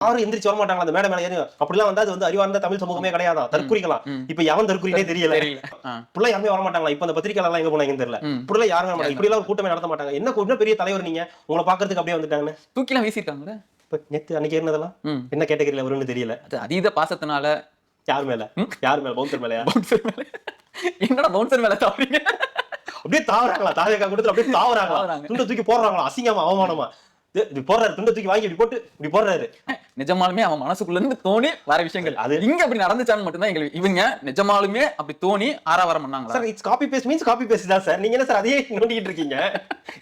யாரும் எந்திரிச்சு வர மாட்டாங்களா அந்த மேடை மேல ஏறி அப்படிலாம் வந்தா அது வந்து அறிவார்ந்த தமிழ் சமூகமே கிடையாதான், தற்குறிக்கலாம். இப்ப எவன் தற்குறினே தெரியல. இப்படிலாம் யாருமே வர மாட்டாங்களா? இப்ப அந்த பத்திரிகையாளர்லாம் எங்க போனாங்கன்னு தெரியல. இப்படிலாம் யாரும் வர மாட்டாங்க. இப்படி எல்லாம் கூட்டமே நடத்த மாட்டாங்க. என்ன பெரிய தலைவர் நீங்க, உங்களை பாக்குறதுக்கு அப்படியே வந்துட்டாங்கன்னு தூக்கிலாம் வீசிட்டாங்கல்ல. நேத்து அன்னைக்கு ஏறினதெல்லாம் என்ன கேட்டகரியில வரும்னு தெரியல. அது அதீத பாசத்தினால. யார் மேல? யார் மேல? பவுன்சர் மேலயா? பவுன்சர் மேல. என்னடா பவுன்சர் மேல தாவறீங்க? அப்படியே தாவறாங்களா? தாவேக்கா கொடுத்து அப்படியே தாவறாங்களா? துண்டை தூக்கி போடுறாங்களா? அசிங்கமா, அவமானமா இப்படி போடுறாரு. துண்டை தூக்கி வாங்கி இப்படி போட்டு இப்படி போடுறாரு. நிஜமாலுமே அவன் மனசுக்குள்ள இருந்து தோணி வர விஷயங்கள் அது இங்க அப்படி நடந்துச்சான்னு மட்டும் தான் எங்களுக்கு இவங்க நிஜமாலுமே அப்படி தோணி ஆராவரம் பண்ணாங்களா? Sir it's copy paste means copy paste தான் சார். நீங்க என்ன சார் அதையே நோண்டிட்டு இருக்கீங்க?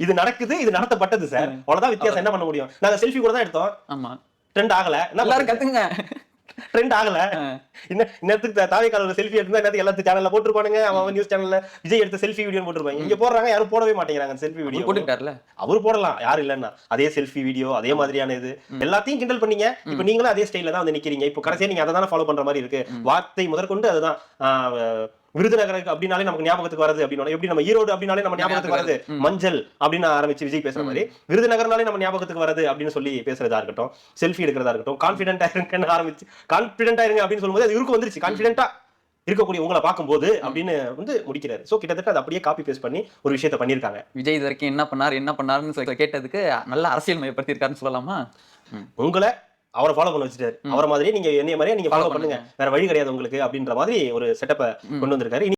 இது நடக்குது, இது நடத்தப்பட்டது சார். அவ்வளவுதான் வித்தியாசம். என்ன பண்ண முடியும்? நாங்க செல்ஃபி கூட தான் எடுத்தோம். ஆமா, ட்ரெண்ட் ஆகல. எல்லாரும் கத்துங்க. ட்ரெண்ட் ஆகல. இன்னத்துக்கு தாவேக்கால செல்ஃபி எடுத்தா என்னது எல்லாத்து சேனல்ல போட்டுருப்பானுங்க. அவன் நியூஸ் சேனல்ல விஜய் எடுத்த செல்ஃபி வீடியோ போட்டுருப்பாங்க. இங்க போடுறாங்க, யாரும் போடவே மாட்டேங்கிறாங்க செல்ஃபி வீடியோ. போட்டுட்டார்ல, அவரு போடலாம், யாரும் இல்லன்னா. அதே செல்ஃபி வீடியோ அதே மாதிரியான இது எல்லாத்தையும் கிண்டல் பண்ணீங்க. இப்ப நீங்களும் அதே ஸ்டைல்ல தான் வந்து நிக்கிறீங்க. இப்ப கடைசியா நீங்க அதை தானே ஃபாலோ பண்ற மாதிரி இருக்கு. வார்த்தை முதற்கொண்டு அதுதான். விருதுநகர் அப்படின்னாலே நமக்கு ஞாபகத்துக்கு வருது அப்படின்னு, எப்படி நம்ம ஈரோடு அப்படின்னாலே நம்ம ஞாபகத்துக்கு வருது மஞ்சள் அப்படின்னு ஆரம்பிச்சு விஜய் பேசுற மாதிரி, விருதுநகர்னாலே நம்ம ஞாபகத்துக்கு வருது அப்படின்னு சொல்லி பேசுறதா இருக்கட்டும், செல்ஃபி எடுக்கிறதா இருக்கட்டும், கான்பிடென்டா இருங்கன்னு ஆரம்பிச்சு கான்பிடென்டா இருங்க அப்படின்னு சொல்லும்போது அது இருக்கு வந்துருச்சு. கான்பிடென்டா இருக்கக்கூடிய உங்களை பார்க்கும்போது அப்படின்னு வந்து முடிக்கிறாரு. சோ கிட்டத்தட்ட அது அப்படியே காப்பி பேஸ்ட் பண்ணி ஒரு விஷயத்தை பண்ணிருக்காங்க. விஜய் இது வரைக்கும் என்ன பண்ணாருன்னு கேட்டதுக்கு நல்ல அரசியல் மையப்படுத்தி இருக்காருன்னு சொல்லலாமா? உங்களை அவரை ஃபாலோ பண்ண வச்சுட்டாரு. அவரை மாதிரியே நீங்க என்னைய மாதிரியே நீங்க ஃபாலோ பண்ணுங்க, வேற வழி கிடையாது உங்களுக்கு அப்படின்ற மாதிரி ஒரு செட்டப்பை கொண்டு வந்திருக்காரு.